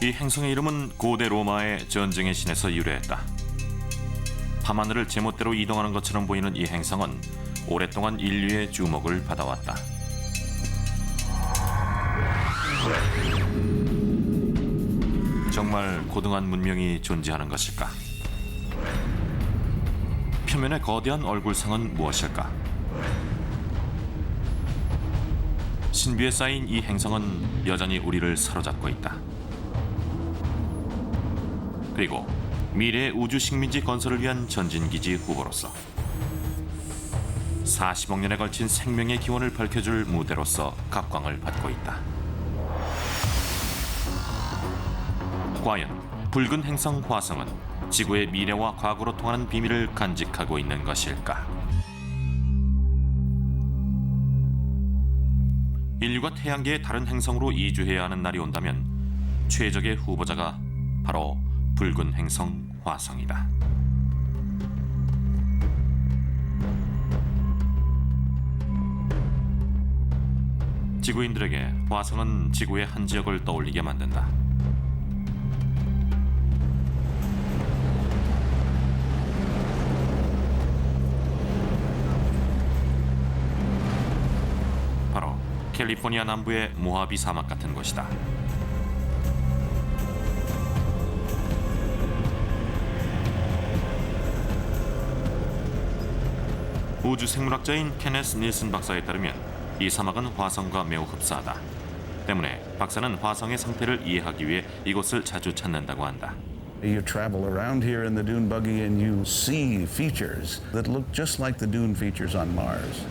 이 행성의 이름은 고대 로마의 전쟁의 신에서 유래했다. 밤하늘을 제멋대로 이동하는 것처럼 보이는 이 행성은 오랫동안 인류의 주목을 받아왔다. 정말 고등한 문명이 존재하는 것일까? 표면의 거대한 얼굴상은 무엇일까? 신비에 쌓인 이 행성은 여전히 우리를 사로잡고 있다. 그리고 미래의 우주 식민지 건설을 위한 전진기지 후보로서 40억 년에 걸친 생명의 기원을 밝혀줄 무대로서 각광을 받고 있다. 과연 붉은 행성 화성은 지구의 미래와 과거로 통하는 비밀을 간직하고 있는 것일까? 인류가 태양계의 다른 행성으로 이주해야 하는 날이 온다면 최적의 후보자가 바로 붉은 행성 화성이다. 지구인들에게 화성은 지구의 한 지역을 떠올리게 만든다. 바로 캘리포니아 남부의 모하비 사막 같은 곳이다. 우주 생물학자인 케네스 닐슨 박사에 따르면 이 사막은 화성과 매우 흡사하다. 때문에 박사는 화성의 상태를 이해하기 위해 이곳을 자주 찾는다고 한다. You travel around here in the dune buggy and you see features that look just like the dune features on Mars.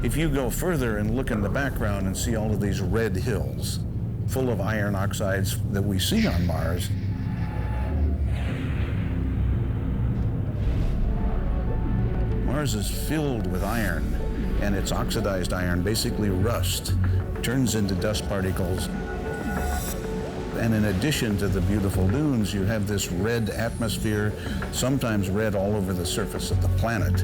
If you go further and look in the background and see all of these red hills full of iron oxides that we see on Mars, Mars is filled with iron, and its oxidized iron, basically rust, turns into dust particles. And in addition to the beautiful dunes, you have this red atmosphere, sometimes red all over the surface of the planet.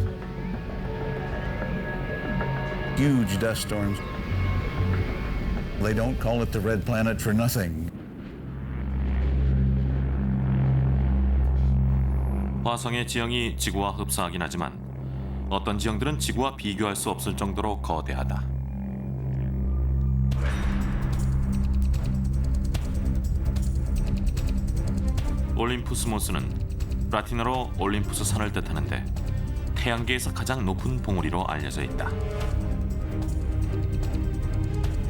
Huge dust storms. They don't call it the red planet for nothing. 화성의 지형이 지구와 흡사하긴 하지만 어떤 지형들은 지구와 비교할 수 없을 정도로 거대하다. 올림푸스 몬스는 라틴어로 올림푸스 산을 뜻하는데 태양계에서 가장 높은 봉우리로 알려져 있다.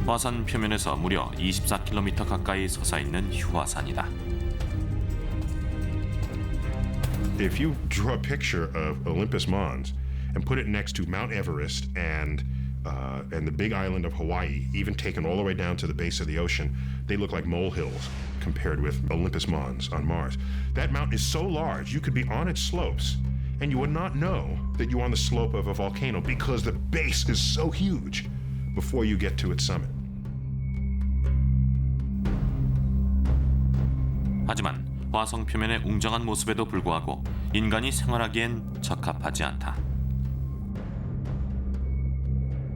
화산 표면에서 무려 24km 가까이 솟아있는 휴화산이다. If you draw a picture of Olympus Mons and put it next to Mount Everest and the big island of Hawaii, even taken all the way down to the base of the ocean, they look like molehills compared with Olympus Mons on Mars. That mountain is so large, you could be on its slopes and you would not know that you're on the slope of a volcano because the base is so huge before you get to its summit. 하지만 화성 표면의 웅장한 모습에도 불구하고 인간이 생활하기엔 적합하지 않다.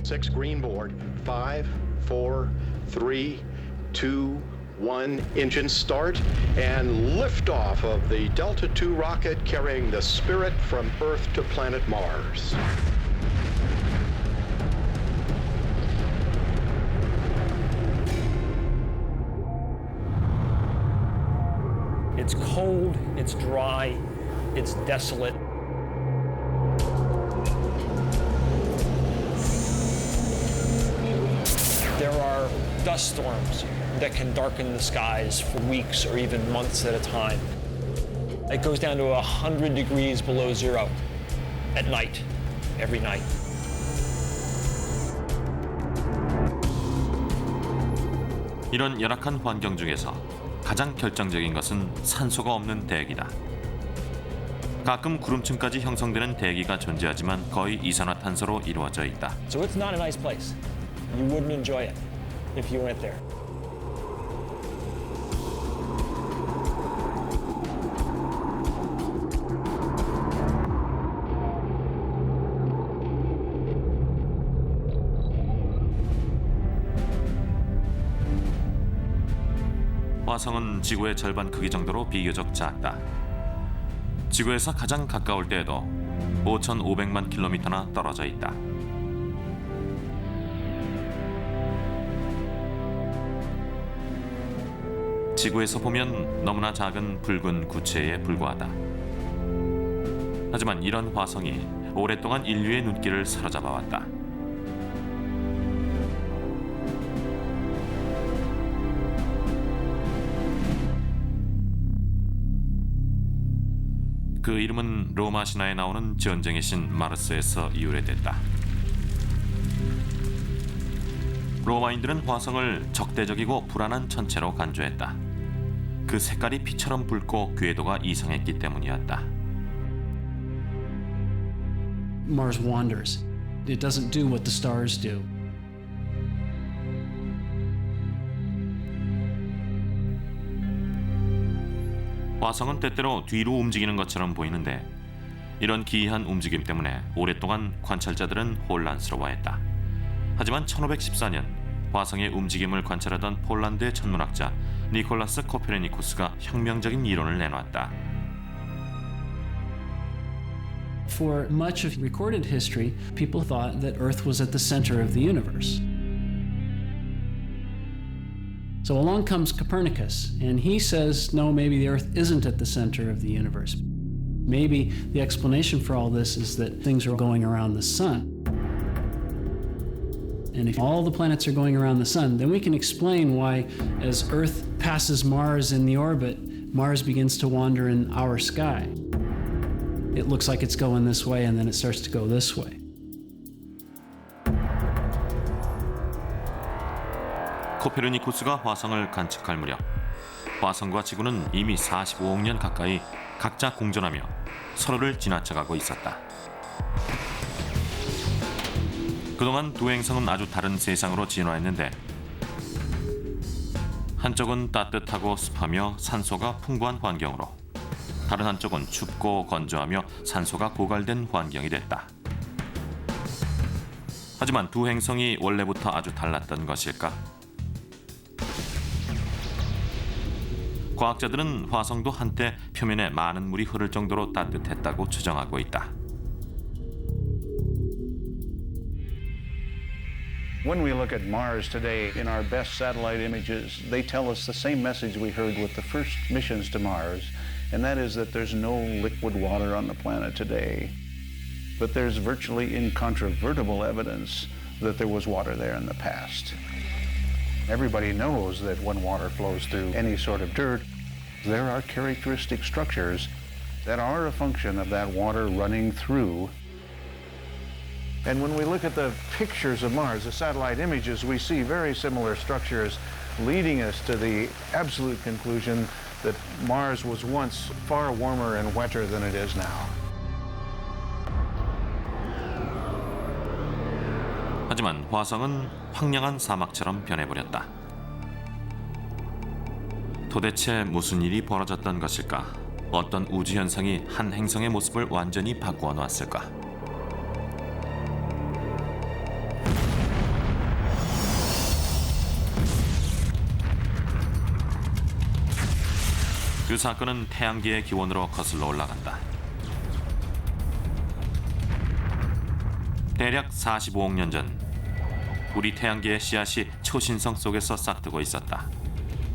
6 green board. 5, 4, 3, 2, 1. Engine start and liftoff of the Delta II rocket carrying the Spirit from Earth to planet Mars. It's cold, it's dry, it's desolate. There are dust storms that can darken the skies for weeks or even months at a time. It goes down to 100 degrees below zero at night, every night. 이런 열악한 환경 중에서 가장 결정적인 것은 산소가 없는 대기다. 가끔 구름층까지 형성되는 대기가 존재하지만 거의 이산화탄소로 이루어져 있다. So it's not a nice place. You wouldn't enjoy it if you went there. 화성은 지구의 절반 크기 정도로 비교적 작다. 지구에서 가장 가까울 때에도 5,500만 킬로미터나 떨어져 있다. 지구에서 보면 너무나 작은 붉은 구체에 불과하다. 하지만 이런 화성이 오랫동안 인류의 눈길을 사로잡아 왔다. 그 이름은 로마 신화에 나오는 전쟁의 신 마르스에서 유래됐다. 로마인들은 화성을 적대적이고 불안한 천체로 간주했다. 그 색깔이 피처럼 붉고 궤도가 이상했기 때문이었다. Mars wanders. It doesn't do what the stars do. 화성은 때때로 뒤로 움직이는 것처럼 보이는데 이런 기이한 움직임 때문에 오랫동안 관찰자들은 혼란스러워했다. 하지만 1514년 화성의 움직임을 관찰하던 폴란드의 천문학자 니콜라스 코페르니쿠스가 혁명적인 이론을 내놓았다. For much of recorded history, people thought that Earth was at the center of the universe. So along comes Copernicus, and he says, no, maybe the Earth isn't at the center of the universe. Maybe the explanation for all this is that things are going around the sun. And if all the planets are going around the sun, then we can explain why, as Earth passes Mars in the orbit, Mars begins to wander in our sky. It looks like it's going this way, and then it starts to go this way. 코페르니쿠스가 화성을 관측할 무렵 화성과 지구는 이미 45억 년 가까이 각자 공전하며 서로를 지나쳐가고 있었다. 그동안 두 행성은 아주 다른 세상으로 진화했는데 한쪽은 따뜻하고 습하며 산소가 풍부한 환경으로 다른 한쪽은 춥고 건조하며 산소가 고갈된 환경이 됐다. 하지만 두 행성이 원래부터 아주 달랐던 것일까? 과학자들은 화성도 한때 표면에 많은 물이 흐를 정도로 따뜻했다고 추정하고 있다. When we look at Mars today, in our best satellite images, they tell us the same message we heard with the first missions to Mars, and that is that there's no liquid water on the planet today. But there's virtually incontrovertible evidence that there was water there in the past. Everybody knows that when water flows through any sort of dirt, there are characteristic structures that are a function of that water running through. And when we look at the pictures of Mars, the satellite images, we see very similar structures leading us to the absolute conclusion that Mars was once far warmer and wetter than it is now. 하지만 화성은 황량한 사막처럼 변해버렸다. 도대체 무슨 일이 벌어졌던 것일까? 어떤 우주 현상이 한 행성의 모습을 완전히 바꾸어 놓았을까? 그 사건은 태양계의 기원으로 거슬러 올라간다. 대략 45억 년 전, 우리 태양계의 씨앗이 초신성 속에서 싹트고 있었다.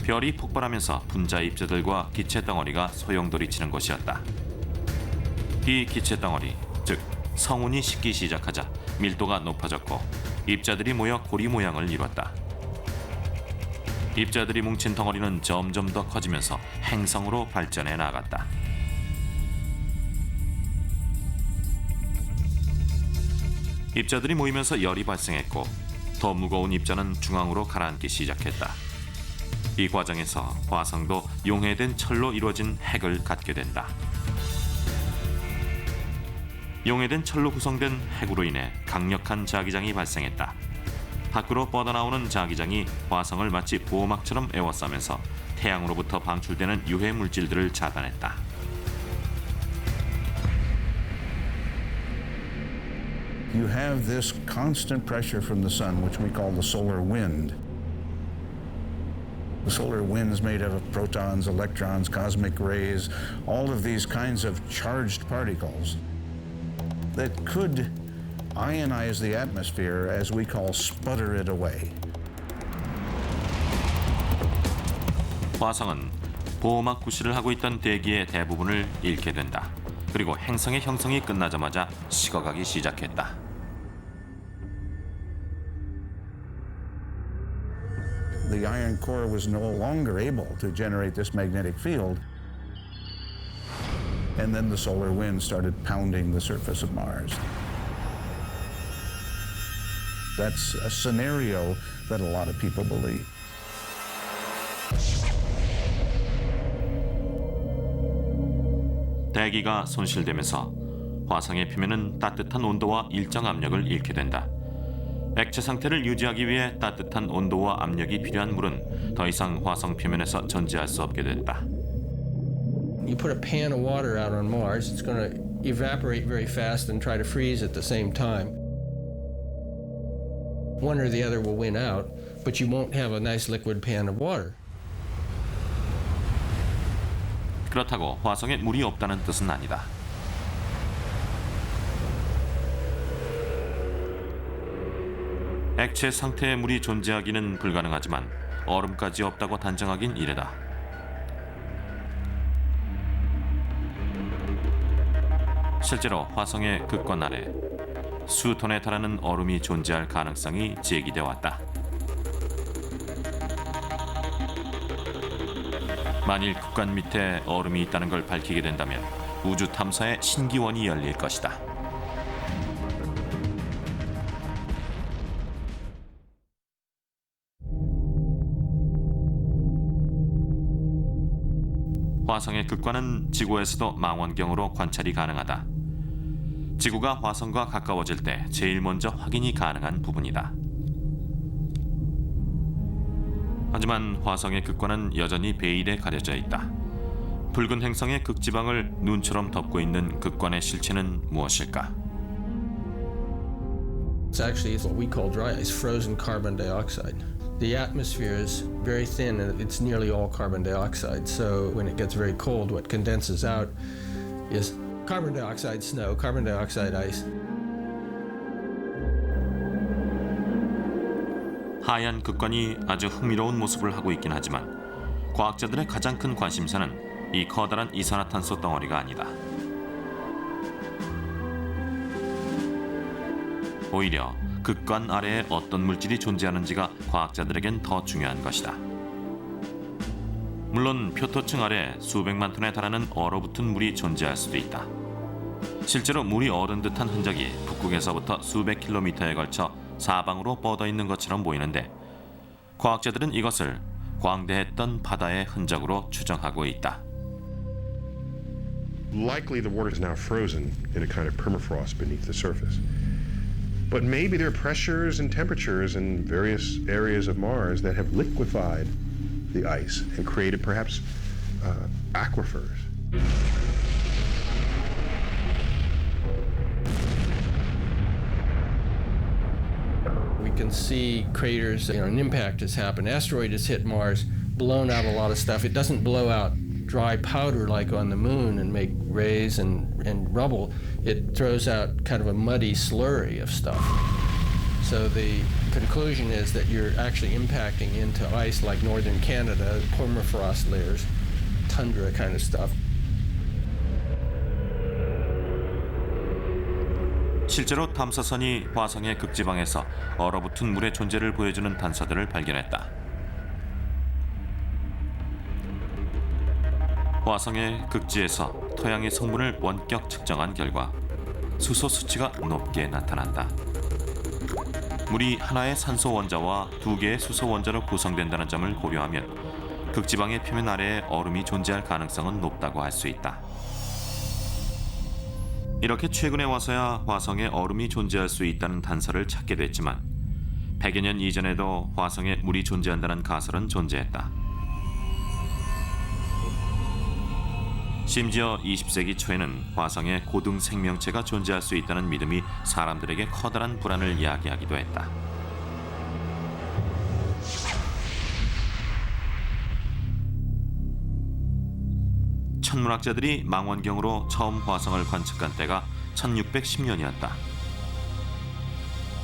별이 폭발하면서 분자 입자들과 기체 덩어리가 소용돌이치는 곳이었다. 이 기체 덩어리, 즉 성운이 식기 시작하자 밀도가 높아졌고 입자들이 모여 고리 모양을 이뤘다. 입자들이 뭉친 덩어리는 점점 더 커지면서 행성으로 발전해 나갔다. 입자들이 모이면서 열이 발생했고 더 무거운 입자는 중앙으로 가라앉기 시작했다. 이 과정에서 화성도 용해된 철로 이루어진 핵을 갖게 된다. 용해된 철로 구성된 핵으로 인해 강력한 자기장이 발생했다. 밖으로 뻗어나오는 자기장이 화성을 마치 보호막처럼 에워싸면서 태양으로부터 방출되는 유해 물질들을 차단했다. You have this constant pressure from the sun, which we call the solar wind. The solar wind's made out of protons, electrons, cosmic rays, all of these kinds of charged particles that could ionize the atmosphere, as we call sputter it away. 화성은 보호막 구실을 하고 있던 대기의 대부분을 잃게 된다. 그리고 행성의 형성이 끝나자마자 식어가기 시작했다. The iron core was no longer able to generate this magnetic field. And then the solar wind started pounding the surface of Mars. That's a scenario that a lot of people believe. 대기가 손실되면서 화성의 표면은 따뜻한 온도와 일정 압력을 잃게 된다. 액체 상태를 유지하기 위해 따뜻한 온도와 압력이 필요한 물은 더 이상 화성 표면에서 존재할 수 없게 됐다. You put a pan of water out on Mars, it's going to evaporate very fast and try to freeze at the same time. One or the other will win out, but you won't have a nice liquid pan of water. 그렇다고 화성에 물이 없다는 뜻은 아니다. 액체 상태의 물이 존재하기는 불가능하지만 얼음까지 없다고 단정하긴 이르다. 실제로 화성의 극권 아래 수톤에 달하는 얼음이 존재할 가능성이 제기돼 왔다. 만일 극관 밑에 얼음이 있다는 걸 밝히게 된다면 우주 탐사의 신기원이 열릴 것이다. 화성의 극관은 지구에서도 망원경으로 관찰이 가능하다. 지구가 화성과 가까워질 때 제일 먼저 확인이 가능한 부분이다. 하지만 화성의 극관은 여전히 베일에 가려져 있다. 붉은 행성의 극지방을 눈처럼 덮고 있는 극관의 실체는 무엇일까? It's actually what we call dry ice, frozen carbon dioxide. The atmosphere is very thin and it's nearly all carbon dioxide. So when it gets very cold, what condenses out is carbon dioxide snow, carbon dioxide ice. 하얀 극관이 아주 흥미로운 모습을 하고 있긴 하지만 과학자들의 가장 큰 관심사는 이 커다란 이산화탄소 덩어리가 아니다. 오히려 극관 아래에 어떤 물질이 존재하는지가 과학자들에겐 더 중요한 것이다. 물론 표토층 아래 수백만 톤에 달하는 얼어붙은 물이 존재할 수도 있다. 실제로 물이 얼은 듯한 흔적이 북극에서부터 수백 킬로미터에 걸쳐 사방으로 뻗어 있는 것처럼 보이는데 과학자들은 이것을 광대했던 바다의 흔적으로 추정하고 있다. Likely the water is now frozen in a kind of permafrost beneath the surface. But maybe there are pressures and temperatures in various areas of Mars that have liquefied the ice and created perhaps aquifers. We can see craters, an impact has happened. Asteroid has hit Mars, blown out a lot of stuff. It doesn't blow out dry powder like on the moon and make rays and rubble. It throws out kind of a muddy slurry of stuff. So the conclusion is that you're actually impacting into ice like northern Canada, permafrost layers, tundra kind of stuff. 실제로 탐사선이 화성의 극지방에서 얼어붙은 물의 존재를 보여주는 단서들을 발견했다. 화성의 극지에서 토양의 성분을 원격 측정한 결과 수소 수치가 높게 나타난다. 물이 하나의 산소 원자와 두 개의 수소 원자로 구성된다는 점을 고려하면 극지방의 표면 아래에 얼음이 존재할 가능성은 높다고 할 수 있다. 이렇게 최근에 와서야 화성에 얼음이 존재할 수 있다는 단서를 찾게 됐지만 100여 년 이전에도 화성에 물이 존재한다는 가설은 존재했다. 심지어 20세기 초에는 화성에 고등 생명체가 존재할 수 있다는 믿음이 사람들에게 커다란 불안을 야기하기도 했다. 천문학자들이 망원경으로 처음 화성을 관측한 때가 1610년이었다.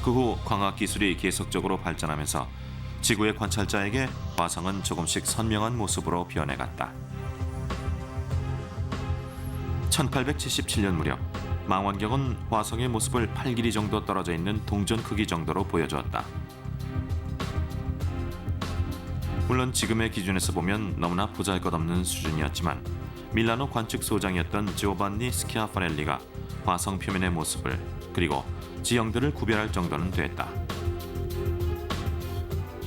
그 후 광학 기술이 계속적으로 발전하면서 지구의 관찰자에게 화성은 조금씩 선명한 모습으로 변해갔다. 1877년 무렵 망원경은 화성의 모습을 8길이 정도 떨어져 있는 동전 크기 정도로 보여주었다. 물론 지금의 기준에서 보면 너무나 보잘것없는 수준이었지만 밀라노 관측소장이었던 지오반니 스키아파렐리가 화성 표면의 모습을 그리고 지형들을 구별할 정도는 됐다.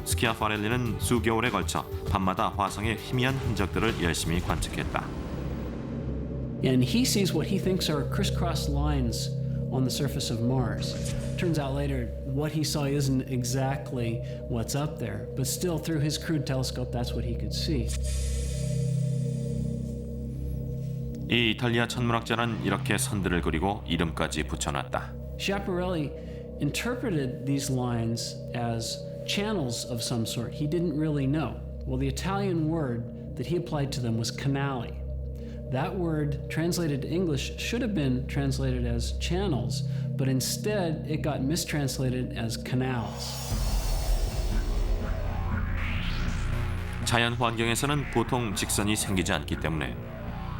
스키아파렐리는 수개월에 걸쳐 밤마다 화성의 희미한 흔적들을 열심히 관측했다. And he sees what he thinks are crisscross lines on the surface of Mars. Turns out later what he saw isn't exactly what's up there, but still through his crude telescope that's what he could see. 이 이탈리아 천문학자는 이렇게 선들을 그리고 이름까지 붙여놨다. Schiaparelli interpreted these lines as channels of some sort. He didn't really know. Well, the Italian word that he applied to them was canali. That word, translated to English, should have been translated as channels, but instead it got mistranslated as canals. 자연 환경에서는 보통 직선이 생기지 않기 때문에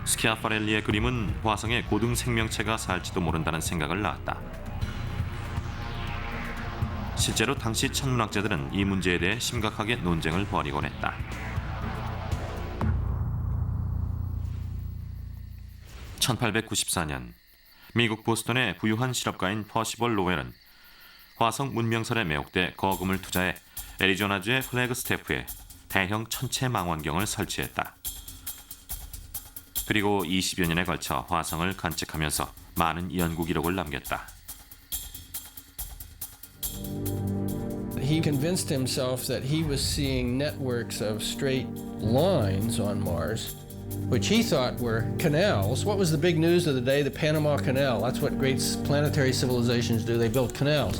스키아파렐리의 그림은 화성에 고등 생명체가 살지도 모른다는 생각을 낳았다. 실제로 당시 천문학자들은 이 문제에 대해 심각하게 논쟁을 벌이곤 했다. (1894년) 미국 보스턴의 부유한 실업가인 퍼시벌 로웰은 화성 문명설에 매혹돼 거금을 투자해 애리조나주의 플래그스태프에 대형 천체 망원경을 설치했다. 그리고 20여 년에 걸쳐 화성을 관측하면서 많은 연구 기록을 남겼다. He convinced himself that he was seeing networks of straight lines on Mars, which he thought were canals. What was the big news of the day? The Panama Canal. That's what great planetary civilizations do. They build canals.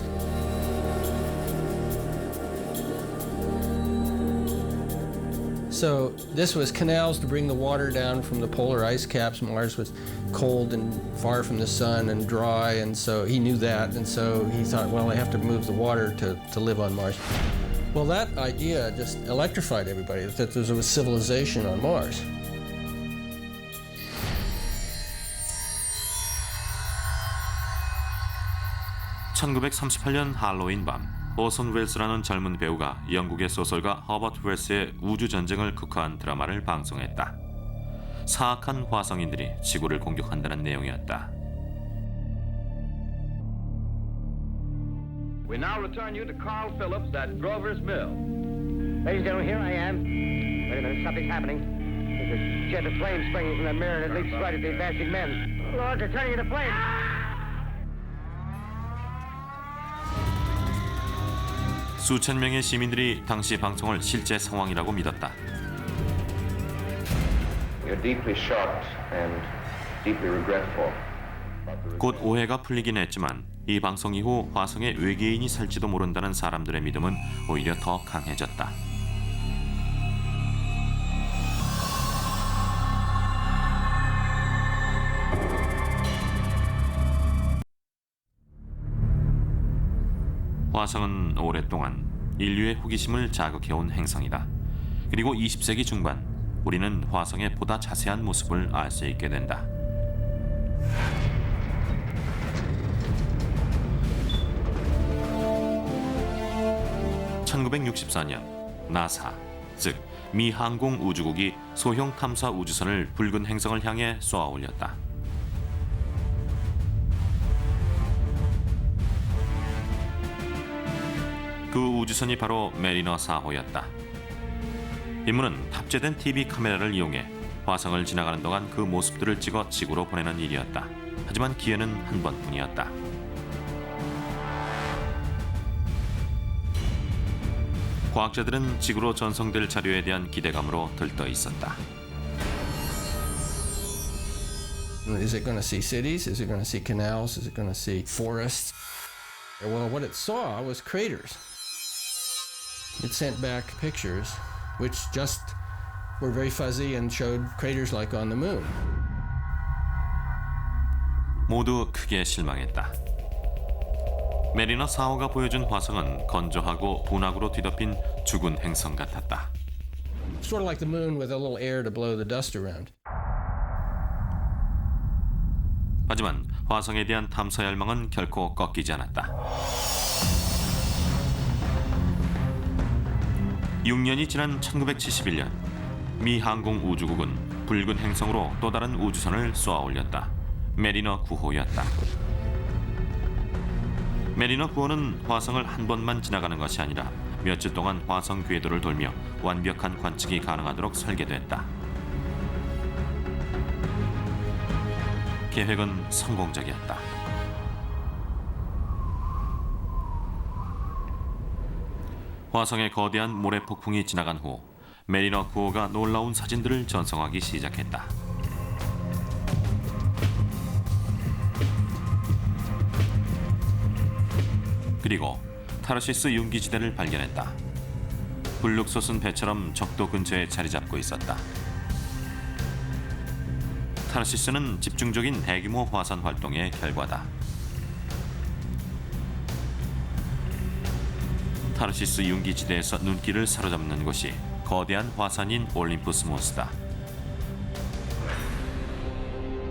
So this was canals to bring the water down from the polar ice caps. Mars was cold and far from the sun and dry, and so he knew that, and so he thought, well, I have to move the water to live on Mars. Well, that idea just electrified everybody, that there was a civilization on Mars. (1938년) 할로윈 밤 오선 웰스라는 젊은 배우가 영국의 소설가 허버트 웰스의 우주전쟁을 극화한 드라마를 방송했다. 사악한 화성인들이 지구를 공격한다는 내용이었다. We now return you to Carl Phillips at Grover's Mill. Ladies and gentlemen, here I am. Wait a minute, something's happening. There's a jet of flame springing from the mirror and it leaps right at the advancing men. Lord, they're turning into flames. 수천 명의 시민들이 당시 방송을 실제 상황이라고 믿었다. You're deeply shocked and deeply regretful. 곧 오해가 풀리긴 했지만 이 방송 이후 화성에 외계인이 살지도 모른다는 사람들의 믿음은 오히려 더 강해졌다. 화성은 오랫동안 인류의 호기심을 자극해온 행성이다. 그리고 20세기 중반 우리는 화성의 보다 자세한 모습을 알 수 있게 된다. (1964년) 나사, 즉 미 항공 우주국이 소형 탐사 우주선을 붉은 행성을 향해 쏘아 올렸다. 그 우주선이 바로 메리너 4호였다. 임무는 탑재된 TV 카메라를 이용해 화성을 지나가는 동안 그 모습들을 찍어 지구로 보내는 일이었다. 하지만 기회는 한 번뿐이었다. 과학자들은 지구로 전송될 자료에 대한 기대감으로 들떠 있었다. Is it going to see cities? Is it going to see canals? Is it going to see forests? Well, what it saw was craters. It sent back pictures which just were very fuzzy and showed craters like on the moon. 모두 크게 실망했다. 메리너 4호가 보여준 화성은 건조하고 분화구로 뒤덮인 죽은 행성 같았다. Sort of like the moon with a little air to blow the dust around. 하지만 화성에 대한 탐사 열망은 결코 꺾이지 않았다. 6년이 지난 1971년 미 항공우주국은 붉은 행성으로 또 다른 우주선을 쏘아 올렸다. 메리너 9호였다. 메리너 9호는 화성을 한 번만 지나가는 것이 아니라 몇 주 동안 화성 궤도를 돌며 완벽한 관측이 가능하도록 설계됐다. 계획은 성공적이었다. 화성의 거대한 모래 폭풍이 지나간 후 메리너 9호가 놀라운 사진들을 전송하기 시작했다. 그리고 타르시스 융기지대를 발견했다. 불룩솟은 배처럼 적도 근처에 자리 잡고 있었다. 타르시스는 집중적인 대규모 화산 활동의 결과다. 타르시스 융기지대에서 눈길을 사로잡는 곳이 거대한 화산인 올림푸스 몬스다.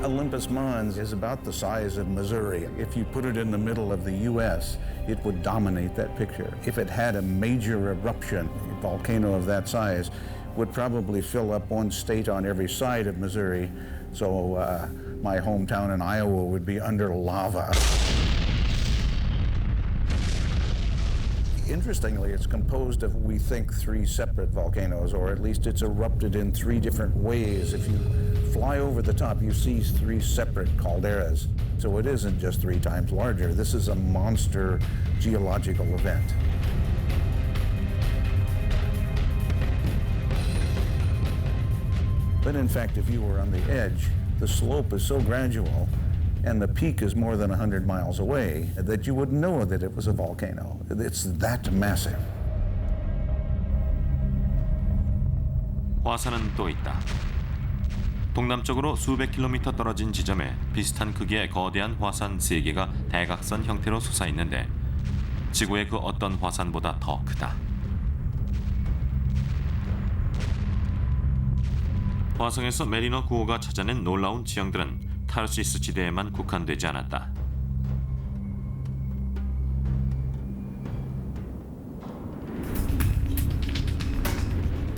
Olympus Mons is about the size of Missouri. If you put it in the middle of the U.S., it would dominate that picture. If it had a major eruption, a volcano of that size would probably fill up one state on every side of Missouri. So my hometown in Iowa would be under lava. Interestingly, it's composed of, we think, 3 separate volcanoes, or at least it's erupted in 3 different ways. If you fly over the top, you see 3 separate calderas. So it isn't just 3 times larger. This is a monster geological event. But in fact, if you were on the edge, the slope is so gradual and the peak is more than 100 miles away that you wouldn't know that it was a volcano. It's that massive. 화산은 또 있다. 동남쪽으로 수백 킬로미터 떨어진 지점에 비슷한 크기의 거대한 화산 3개가 대각선 형태로 솟아있는데 지구의 그 어떤 화산보다 더 크다. 화성에서 메리너 9호가 찾아낸 놀라운 지형들은 타르시스 지대에만 국한되지 않았다.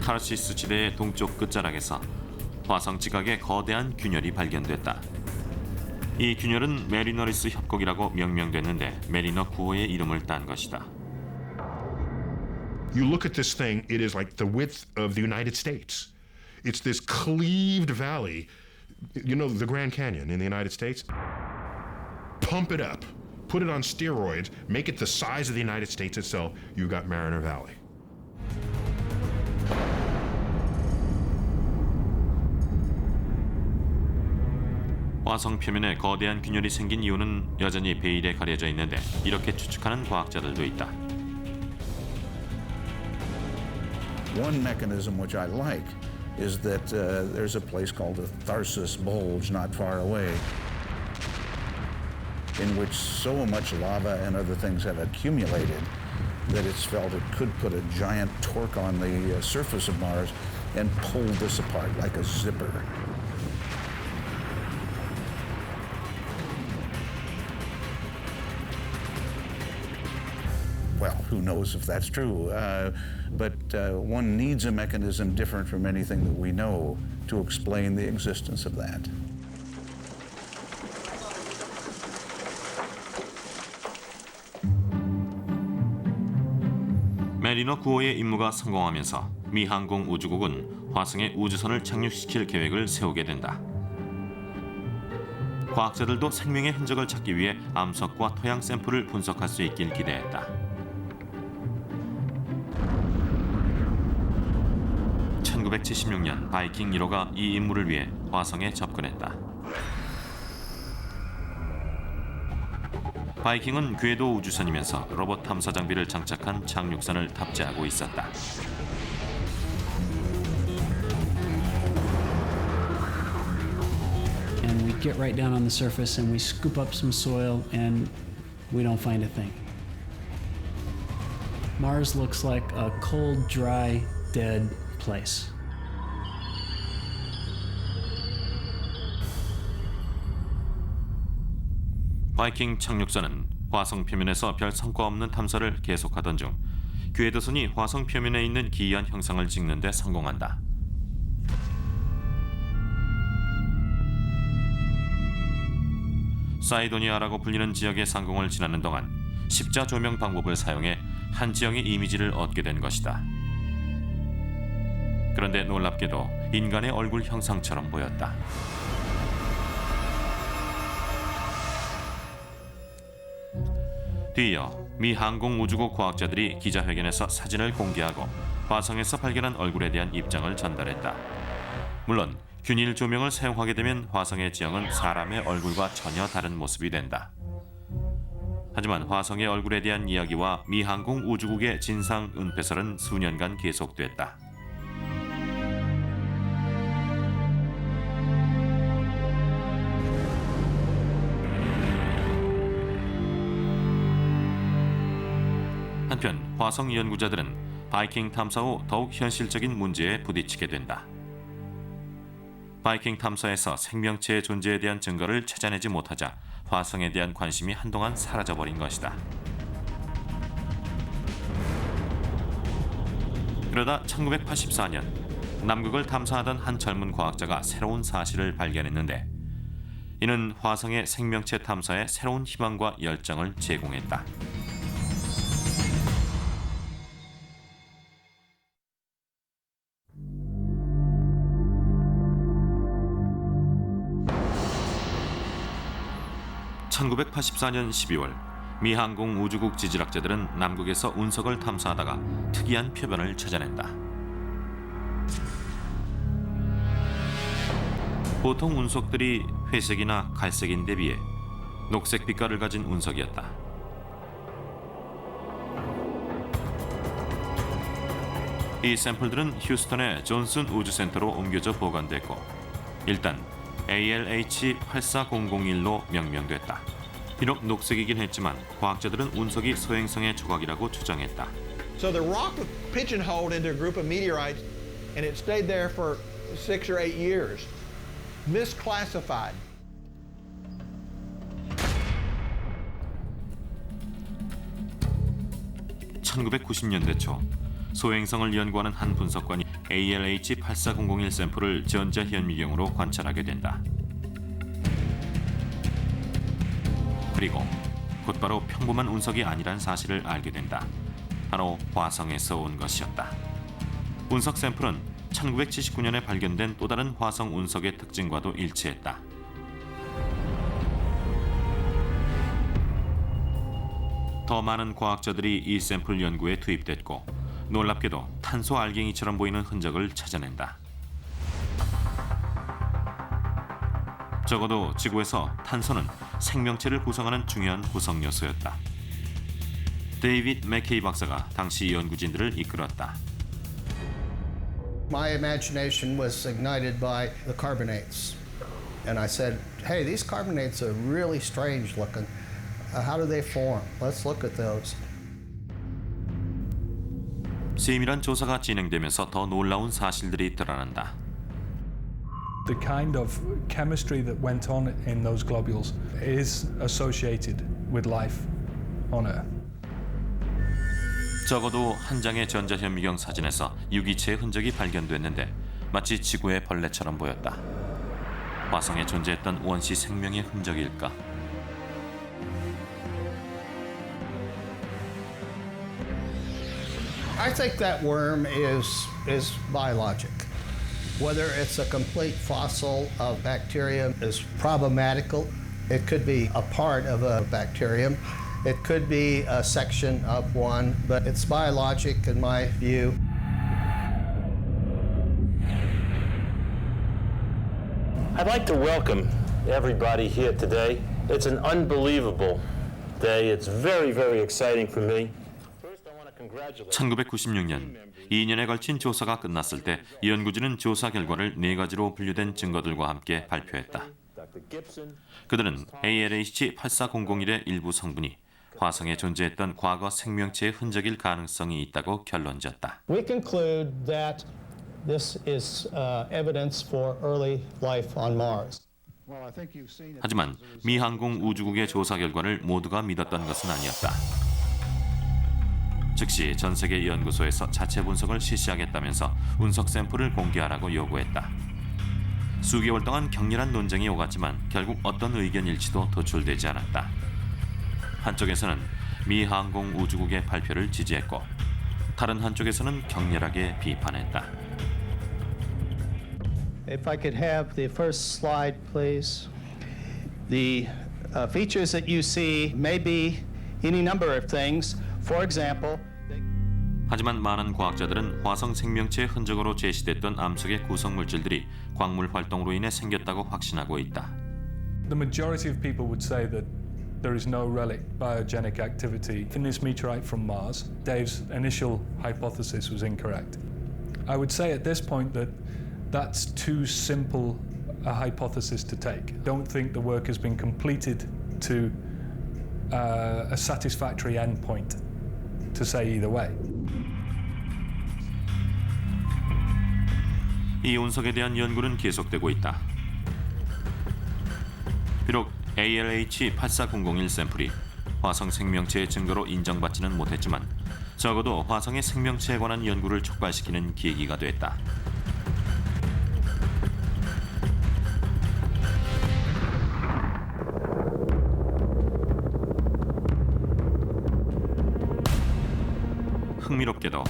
타르시스 지대의 동쪽 끝자락에서 화성 지각에 거대한 균열이 발견됐다. 이 균열은 메리너리스 협곡이라고 명명됐는데 메리너 9호의 이름을 딴 것이다. You look at this thing, it is like the width of the United States. It's this cleaved valley. You know the Grand Canyon in the United States? Pump it up, put it on steroids, make it the size of the United States itself, you got Mariner Valley. 화성 표면에 거대한 균열이 생긴 이유는 여전히 베일에 가려져 있는데 이렇게 추측하는 과학자들도 있다. One mechanism which I like is that there's a place called the Tharsis Bulge not far away, in which so much lava and other things have accumulated that it's felt it could put a giant torque on the surface of Mars and pull this apart like a zipper. Well, who knows if that's true, but one needs a mechanism different from anything that we know to explain the existence of that. 메리너 9호의 임무가 성공하면서 미 항공우주국은 화성에 우주선을 착륙시킬 계획을 세우게 된다. 과학자들도 생명의 흔적을 찾기 위해 암석과 토양 샘플을 분석할 수 있길 기대했다. 1976년 바이킹 1호가 이 임무를 위해 화성에 접근했다. 바이킹은 궤도 우주선이면서 로봇 탐사 장비를 장착한 착륙선을 탑재하고 있었다. get right down on the surface and we scoop up some soil and we don't find a thing. Mars looks like a cold, dry, dead place. 바이킹 착륙선은 화성 표면에서 별 성과 없는 탐사를 계속하던 중 궤도선이 화성 표면에 있는 기이한 형상을 찍는 데 성공한다. 사이도니아라고 불리는 지역의 상공을 지나는 동안 십자 조명 방법을 사용해 한 지형의 이미지를 얻게 된 것이다. 그런데 놀랍게도 인간의 얼굴 형상처럼 보였다. 뒤이어 미 항공우주국 과학자들이 기자회견에서 사진을 공개하고 화성에서 발견한 얼굴에 대한 입장을 전달했다. 물론 균일 조명을 사용하게 되면 화성의 지형은 사람의 얼굴과 전혀 다른 모습이 된다. 하지만 화성의 얼굴에 대한 이야기와 미 항공우주국의 진상 은폐설은 수년간 계속됐다. 한편 화성 연구자들은 바이킹 탐사 후 더욱 현실적인 문제에 부딪히게 된다. 바이킹 탐사에서 생명체의 존재에 대한 증거를 찾아내지 못하자 화성에 대한 관심이 한동안 사라져버린 것이다. 그러다 1984년 남극을 탐사하던 한 젊은 과학자가 새로운 사실을 발견했는데 이는 화성의 생명체 탐사에 새로운 희망과 열정을 제공했다. (1984년 12월) 미 항공우주국 지질학자들은 남극에서 운석을 탐사하다가 특이한 표변을 찾아낸다. 보통 운석들이 회색이나 갈색인데 비해 녹색 빛깔을 가진 운석이었다. 이 샘플들은 휴스턴의 존슨 우주센터로 옮겨져 보관됐고 일단 ALH-84001로 명명됐다. 비록 녹색이긴 했지만 과학자들은 운석이 소행성의 조각이라고 주장했다. So the rock was pigeonholed into a group of meteorites and it stayed there for 6 or 8 years. Misclassified. (1990년대) 초 소행성을 연구하는 한 분석관이 ALH-84001 샘플을 전자현미경으로 관찰하게 된다. 그리고 곧바로 평범한 운석이 아니란 사실을 알게 된다. 바로 화성에서 온 것이었다. 운석 샘플은 1979년에 발견된 또 다른 화성 운석의 특징과도 일치했다. 더 많은 과학자들이 이 샘플 연구에 투입됐고 놀랍게도 탄소 알갱이처럼 보이는 흔적을 찾아낸다. 적어도 지구에서 탄소는 생명체를 구성하는 중요한 구성 요소였다. 데이비드 맥케이 박사가 당시 연구진들을 이끌었다. My imagination was ignited by the carbonates. And I said, hey, these carbonates are really strange looking. How do they form? Let's look at those. 세밀한 조사가 진행되면서 더 놀라운 사실들이 드러난다. The kind of chemistry that went on in those globules is associated with life on Earth. 적어도 한 장의 전자현미경 사진에서 유기체의 흔적이 발견됐는데 마치 지구의 벌레처럼 보였다. 화성에 존재했던 원시 생명의 흔적일까? I think that worm is biologic. Whether it's a complete fossil of bacterium is problematical. It could be a part of a bacterium. It could be a section of one, but it's biologic in my view. I'd like to welcome everybody here today. It's an unbelievable day. It's very, very exciting for me. 1996년 2년에 걸친 조사가 끝났을 때 연구진은 조사 결과를 4가지로 분류된 증거들과 함께 발표했다. 그들은 ALH-8400의 일부 성분이 화성에 존재했던 과거 생명체의 흔적일 가능성이 있다고 결론지었다. We conclude that this is evidence for early life on Mars. 하지만 미 항공 우주국의 조사 결과를 모두가 믿었던 것은 아니었다. 즉시 전 세계 연구소에서 자체 분석을 실시하겠다면서 운석 샘플을 공개하라고 요구했다. 수개월 동안 격렬한 논쟁이 오갔지만 결국 어떤 의견 일치도 도출되지 않았다. 한쪽에서는 미 항공 우주국의 발표를 지지했고 다른 한쪽에서는 격렬하게 비판했다. If I could have the first slide, please. The features that you see may be any number of things. For example, 하지만 많은 과학자들은 화성 생명체의 흔적으로 제시됐던 암석의 구성 물질들이 광물 활동으로 인해 생겼다고 확신하고 있다. The majority of people would say that there is no relic biogenic activity in this meteorite from Mars. Dave's initial hypothesis was incorrect. I would say at this point that that's too simple a hypothesis to take. Don't think the work has been completed to a satisfactory endpoint to say either way. 이 운석에 대한 연구는 계속되고 있다. 비록 ALH-8400일 샘플이 화성 생명체의 증거로 인정받지는 못했지만 적어도 화성의 생명체에 관한 연구를 촉발시키는 계기가 됐다. 흥미롭게도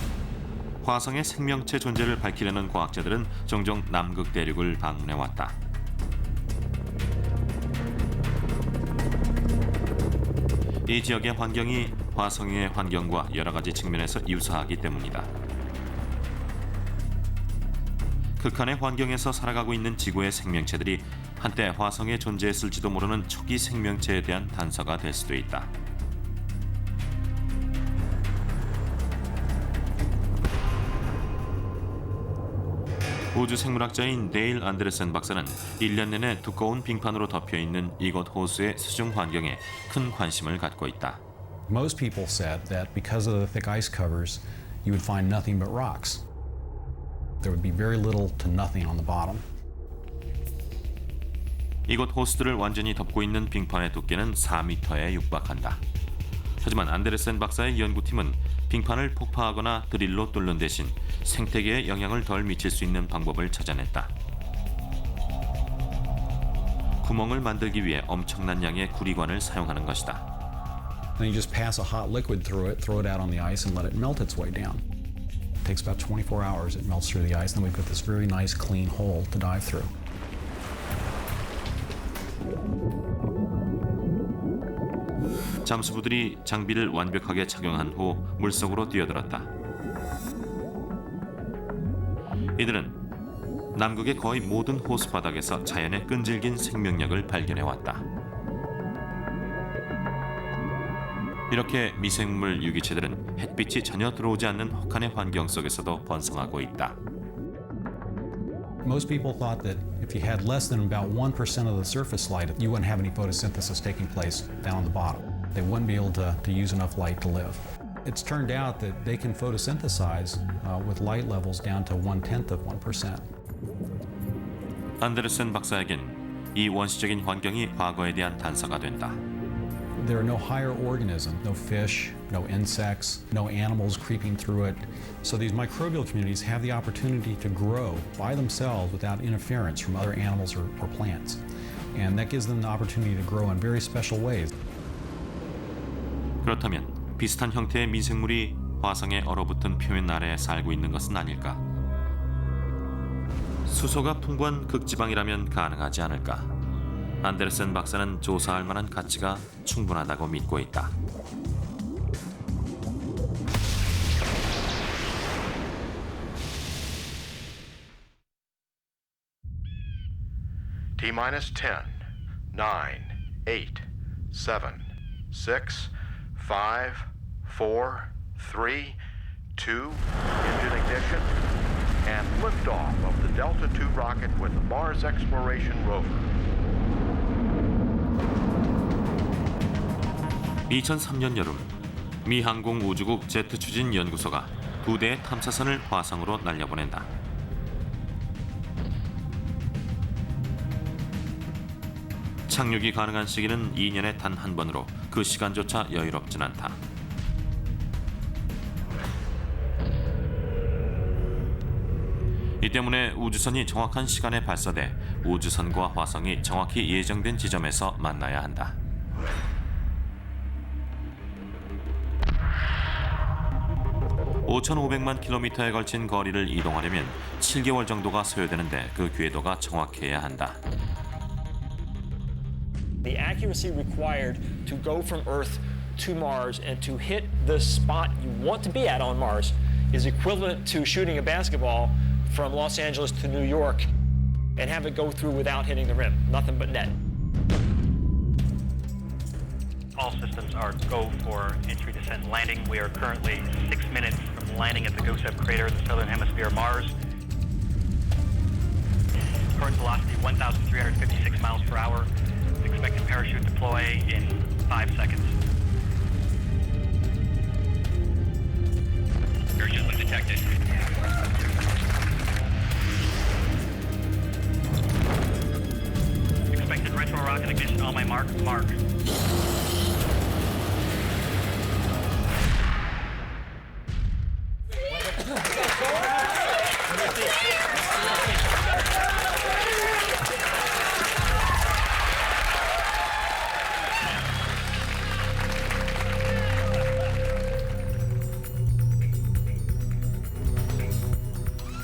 화성의 생명체 존재를 밝히려는 과학자들은 종종 남극 대륙을 방문해왔다. 이 지역의 환경이 화성의 환경과 여러 가지 측면에서 유사하기 때문이다. 극한의 환경에서 살아가고 있는 지구의 생명체들이 한때 화성에 존재했을지도 모르는 초기 생명체에 대한 단서가 될 수도 있다. 우주생물학자인 데일 안데르센 박사는 1년 내내 두꺼운 빙판으로 덮여있는 이곳 호수의 수중 환경에 큰 관심을 갖고 있다. Most people said that because of the thick ice covers, you would find nothing but rocks. There would be very little to nothing on the bottom. 이곳 호수들을 완전히 덮고 있는 빙판의 두께는 4m에 육박한다. 하지만 안데르센 박사의 연구팀은 빙판을 폭파하거나 드릴로 뚫는 대신 생태계에 영향을 덜 미칠 수 있는 방법을 찾아냈다. 구멍을 만들기 위해 엄청난 양의 구리관을 사용하는 것이다. Then you just pass a hot liquid through it, throw it out on the ice, and let it melt its way down. It takes about 24 hours. It melts through the ice, and then we've got this very nice, clean hole to dive through. 잠수부들이 장비를 완벽하게 착용한 후 물속으로 뛰어들었다. 이들은 남극의 거의 모든 호수 바닥에서 자연의 끈질긴 생명력을 발견해왔다. 이렇게 미생물 유기체들은 햇빛이 전혀 들어오지 않는 혹한의 환경 속에서도 번성하고 있다. Most people thought that if you had less than about 1% of the surface light, you wouldn't have any photosynthesis taking place down the bottom. They wouldn't be able to use enough light to live. It's turned out that they can photosynthesize with light levels down to 1/10 of 1%. 안데르센 박사에겐 이 원시적인 환경이 과거에 대한 단서가 된다. There are no higher organisms, no fish, no insects, no animals creeping through it. So these microbial communities have the opportunity to grow by themselves without interference from other animals or plants. And that gives them the opportunity to grow in very special ways. 그렇다면 비슷한 형태의 미생물이 화성의 얼어붙은 표면 아래에 살고 있는 것은 아닐까? 수소가 풍부한 극지방이라면 가능하지 않을까? 안데르센 박사는 조사할 만한 가치가 충분하다고 믿고 있다. T-minus 10, 9, 8, 7, 6, 5, 4, 3, 2, engine ignition, and liftoff of the Delta II rocket with the Mars Exploration Rover. 2003년 여름 미 항공우주국 제트 추진 연구소가 2대의 탐사선을 화성으로 날려보낸다. 착륙이 가능한 시기는 2년에 단 한 번으로 그 시간조차 여유롭진 않다. 이 때문에 우주선이 정확한 시간에 발사돼 우주선과 화성이 정확히 예정된 지점에서 만나야 한다. (5,500만 킬로미터에 걸친 거리를 이동하려면 7개월 정도가 소요되는데 그 궤도가 정확해야 한다. The accuracy required to go from Earth to Mars and to hit the spot you want to be at on Mars is equivalent to shooting a basketball from Los Angeles to New York and have it go through without hitting the rim. Nothing but net. All systems are go for entry, descent, and landing. We are currently 6 minutes from landing at the Gusev crater in the southern hemisphere of Mars. Current velocity 1,356 miles per hour. Expected parachute deploy in 5 seconds. Parachute detected. Expected retro rocket ignition on my mark.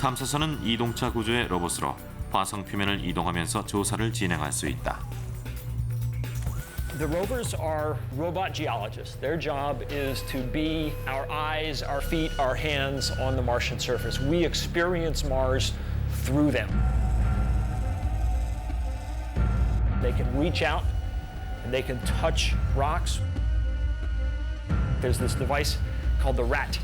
탐사선은 이동차 구조의 로봇으로 화성 표면을 이동하면서 조사를 진행할 수 있다. The rovers are robot geologists. Their job is to be our eyes, our feet, our hands on the Martian surface. We experience Mars through them. They can reach out and they can touch rocks. There's this device called the RAT,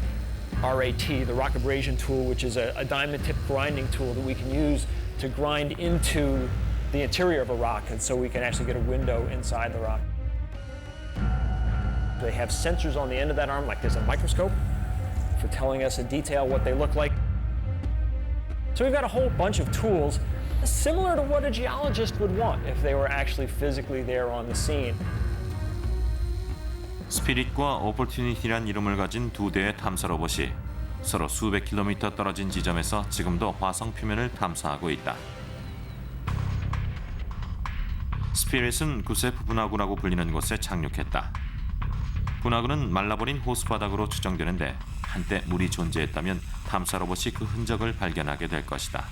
R-A-T, the rock abrasion tool, which is a diamond tip grinding tool that we can use to grind into the interior of a rock, and so we can actually get a window inside the rock. They have sensors on the end of that arm, like there's a microscope for telling us in detail what they look like. So we've got a whole bunch of tools similar to what a geologist would want if they were actually physically there on the scene. 스피릿과 오퍼튜니티란 이름을 가진 2대의 탐사 로봇이 서로 수백 킬로미터 떨어진 지점에서 지금도 화성 표면을 탐사하고 있다. 스피릿은 구세프 분화구라고 불리는 곳에 착륙했다. 분화구는 말라버린 호수 바닥으로 추정되는데 한때 물이 존재했다면 탐사 로봇이 그 흔적을 발견하게 될 것이다.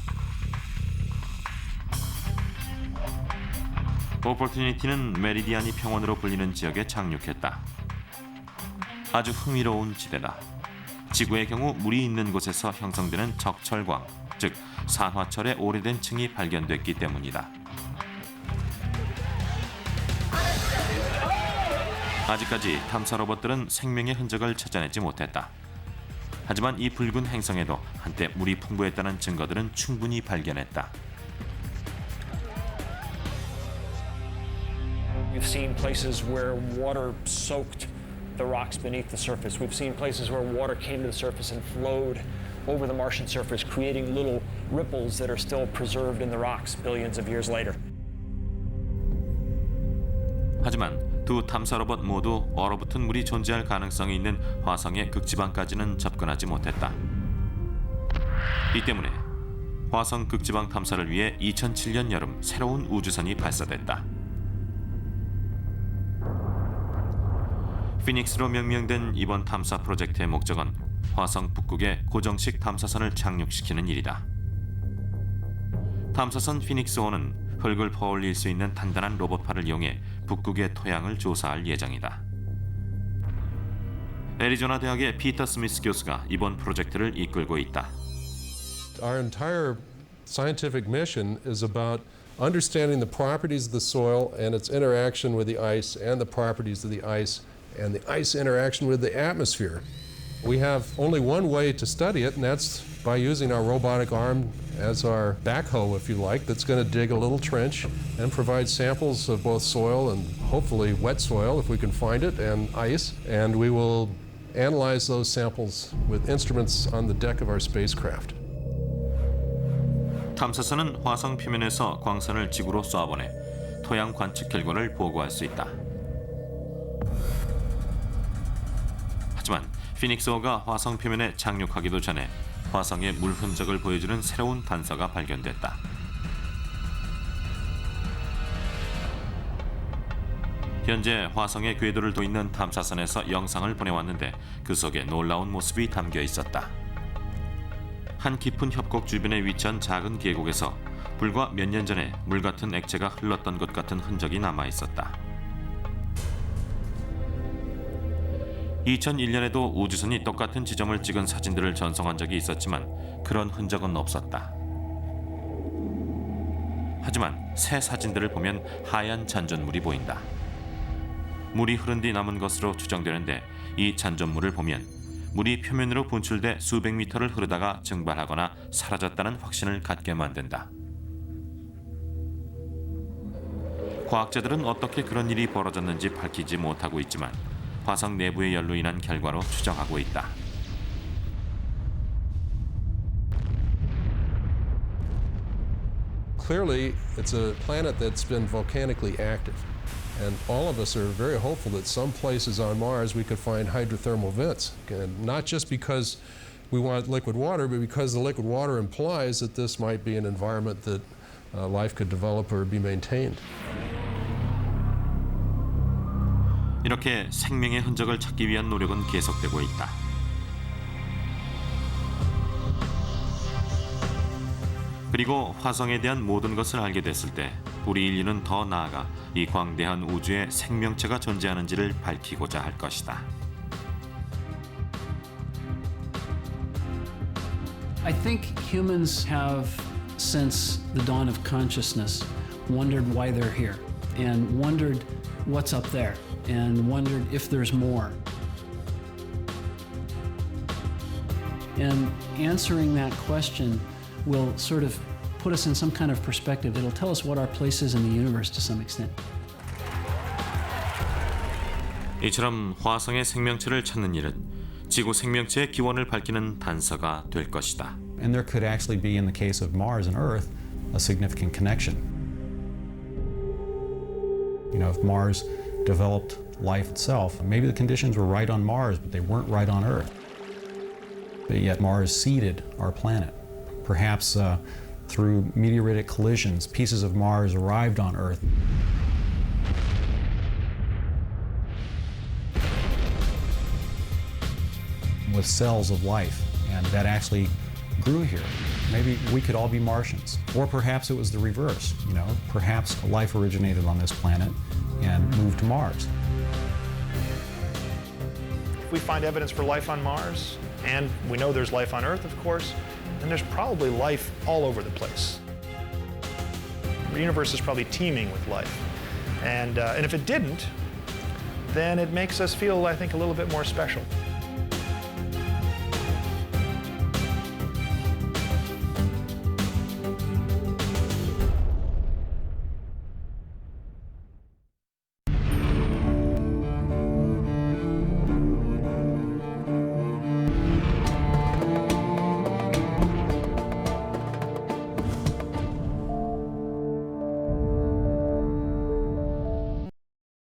오퍼튜니티는 메리디안이 평원으로 불리는 지역에 착륙했다. 아주 흥미로운 지대다. 지구의 경우 물이 있는 곳에서 형성되는 적철광, 즉 산화철의 오래된 층이 발견됐기 때문이다. 아직까지 탐사 로봇들은 생명의 흔적을 찾아내지 못했다. 하지만 이 붉은 행성에도 한때 물이 풍부했다는 증거들은 충분히 발견했다. We've seen places where water soaked the rocks beneath the surface. We've seen places where water came to the surface and flowed over the Martian surface, creating little ripples that are still preserved in the rocks billions of years later. 하지만 두 탐사 로봇 모두 얼어붙은 물이 존재할 가능성이 있는 화성의 극지방까지는 접근하지 못했다. 이 때문에 화성 극지방 탐사를 위해 2007년 여름 새로운 우주선이 발사됐다. 피닉스로 명명된 이번 탐사 프로젝트의 목적은 화성 북극에 고정식 탐사선을 착륙시키는 일이다. 탐사선 피닉스-1은 흙을 퍼올릴 수 있는 단단한 로봇팔을 이용해 북극의 토양을 조사할 예정이다. 애리조나 대학의 피터 스미스 교수가 이번 프로젝트를 이끌고 있다. Our entire scientific mission is about understanding the properties of the soil and its interaction with the ice and the properties of the ice and the ice interaction with the atmosphere. We have only one way to study it, and that's by using our robotic arm as our backhoe, if you like, that's going to dig a little trench and provide samples of both soil and hopefully wet soil, if we can find it, and ice. And we will analyze those samples with instruments on the deck of our spacecraft. 탐사선은 화성 표면에서 광선을 지구로 쏘아보내 토양 관측 결과를 보고할 수 있다. 하지만 피닉스 호가 화성 표면에 착륙하기도 전에 화성의 물 흔적을 보여주는 새로운 단서가 발견됐다. 현재 화성의 궤도를 도있는 탐사선에서 영상을 보내왔는데 그 속에 놀라운 모습이 담겨 있었다. 한 깊은 협곡 주변에 위치한 작은 계곡에서 불과 몇 년 전에 물 같은 액체가 흘렀던 것 같은 흔적이 남아 있었다. 2001년에도 우주선이 똑같은 지점을 찍은 사진들을 전송한 적이 있었지만 그런 흔적은 없었다. 하지만 새 사진들을 보면 하얀 잔존물이 보인다. 물이 흐른 뒤 남은 것으로 추정되는데 이 잔존물을 보면 물이 표면으로 분출돼 수백 미터를 흐르다가 증발하거나 사라졌다는 확신을 갖게 만든다. 과학자들은 어떻게 그런 일이 벌어졌는지 밝히지 못하고 있지만 화성 내부의 열로 인한 결과로 추정하고 있다. Clearly, it's a planet that's been volcanically active. And all of us are very hopeful that some places on Mars we could find hydrothermal vents. And not just because we want liquid water, but because the liquid water implies that this might be an environment that life could develop or be maintained. 이렇게 생명의 흔적을 찾기 위한 노력은 계속되고 있다. 그리고 화성에 대한 모든 것을 알게 됐을 때 우리 인류는 더 나아가 이 광대한 우주에 생명체가 존재하는지를 밝히고자 할 것이다. I think humans have, since the dawn of consciousness, wondered why they're here and wondered what's up there and wondered if there's more. And answering that question will sort of put us in some kind of perspective. It'll tell us what our place is in the universe to some extent. 이처럼 화성의 생명체를 찾는 일은 지구 생명체의 기원을 밝히는 단서가 될 것이다. And there could actually be, in the case of Mars and Earth, a significant connection. You know, if Mars developed life itself, maybe the conditions were right on Mars, but they weren't right on Earth. But yet Mars seeded our planet. Perhaps through meteoritic collisions, pieces of Mars arrived on Earth. With cells of life, and that actually grew here. Maybe we could all be Martians. Or perhaps it was the reverse, you know, perhaps life originated on this planet and moved to Mars. If we find evidence for life on Mars, and we know there's life on Earth, of course, then there's probably life all over the place. The universe is probably teeming with life. And if it didn't, then it makes us feel, I think, a little bit more special.